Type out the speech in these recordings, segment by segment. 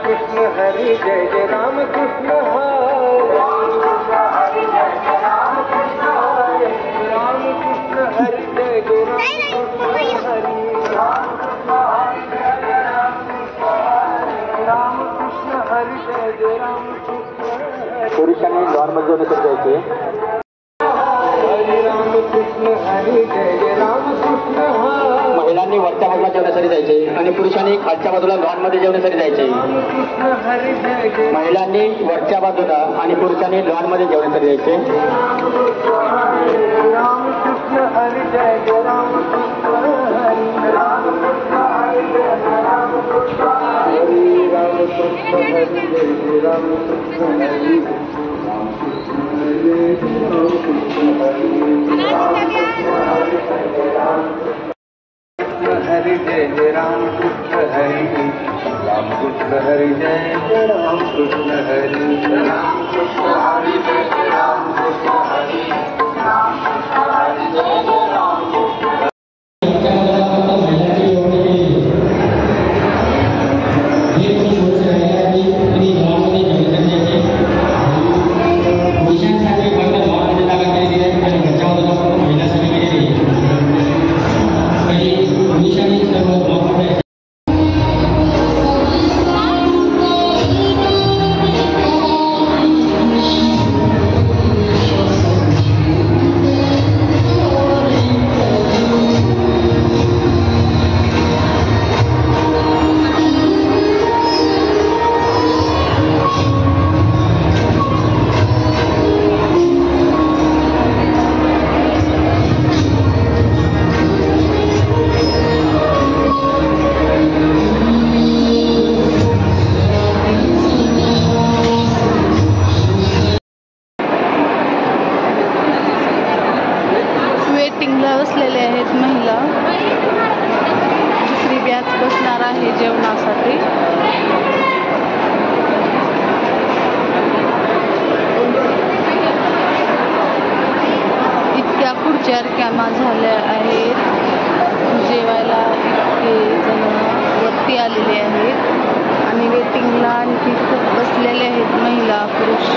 कृष्ण हरि जय जय राम कृष्ण हरि जय जय राम कृष्ण हरि राम कृष्ण हरि जय जय राम कृष्ण हरि राम कृष्ण हरि जय जय राम कृष्ण हरि पुरुषांनी लॉनमध्ये जाऊन जायचे. हरि राम कृष्ण हरि जय जय राम कृष्ण हरि महिलांनी वरच्या बाजूला जेवण्यासाठी जायचे आणि पुरुषांनी खालच्या बाजूला लॉनमध्ये जेवण्यासाठी जायचे. कृष्ण हरि जय जय महिलांनी वरच्या बाजूला आणि पुरुषांनी लॉनमध्ये जेवण्यासाठी जायचे. राम कृष्ण हरि जय जय राम कृष्ण हरि राम कृष्ण हरि जय जय राम कृष्ण हरि राम कृष्ण हरि जय जय राम कृष्ण हरि राम कृष्ण हरि राम कृष्ण हरि हरि जय जय राम कृष्ण हरि राम कृष्ण हरि जय जय राम कृष्ण हरि राम कृष्ण हरि जय जय राम कृष्ण हरि राम कृष्ण हरि जय जय राम कृष्ण वेटिंगला बसलेले आहेत महिला. दुसरी बॅच बसणार आहे जेवणासाठी. इतक्या खुर्च्या रिकाम्या झाल्या आहेत. जेवायला इतके जण वरती आलेले आहेत आणि वेटिंगला आणखी खूप बसलेले आहेत महिला पुरुष.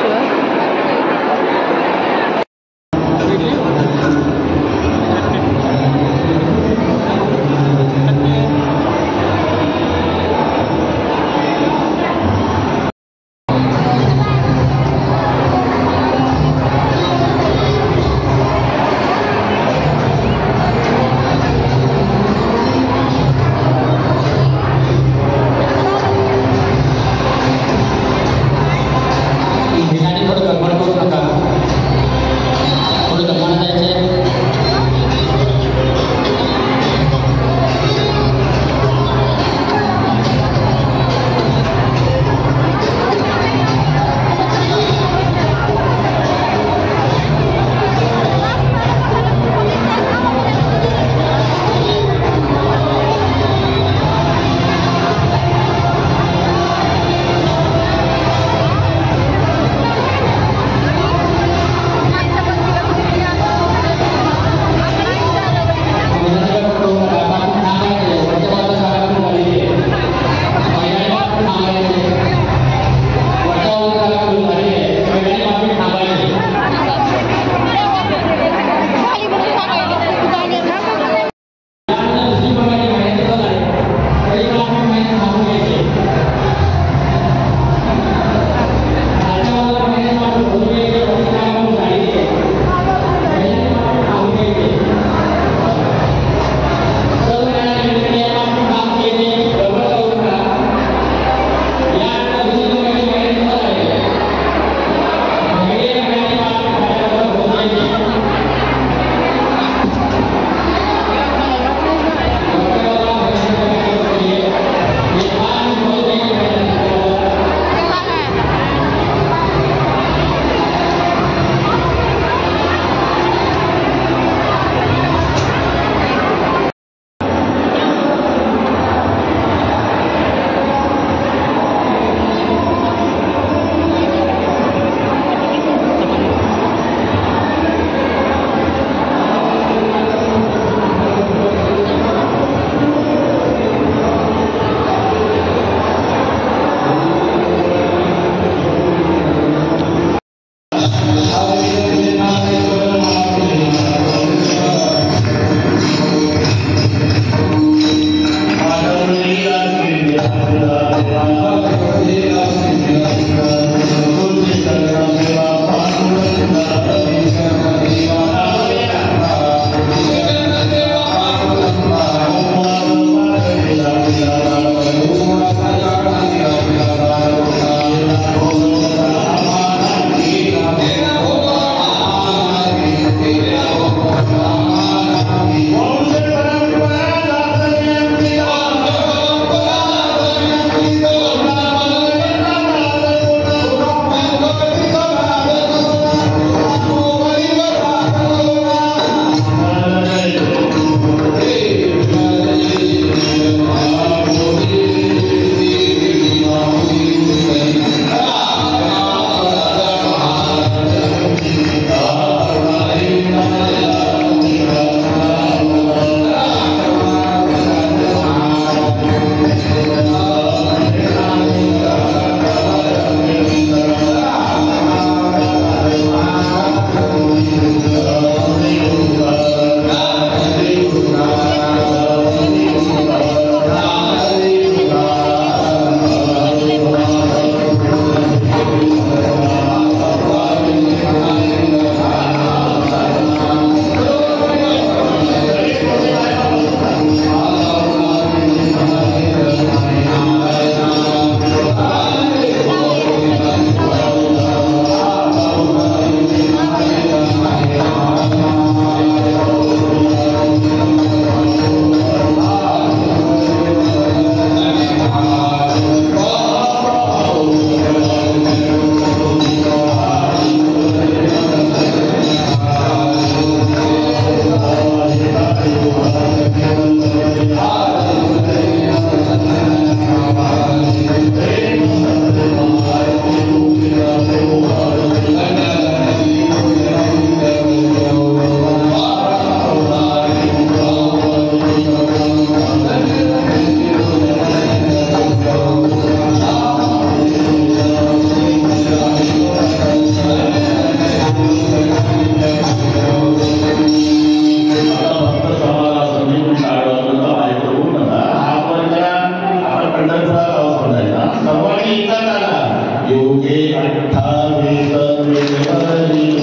ठिकाणी पंढरपुरात पाऊस पडायचा सर्वांनी एकच आला योगे 28 सर्वांनी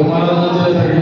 महाराजांच्या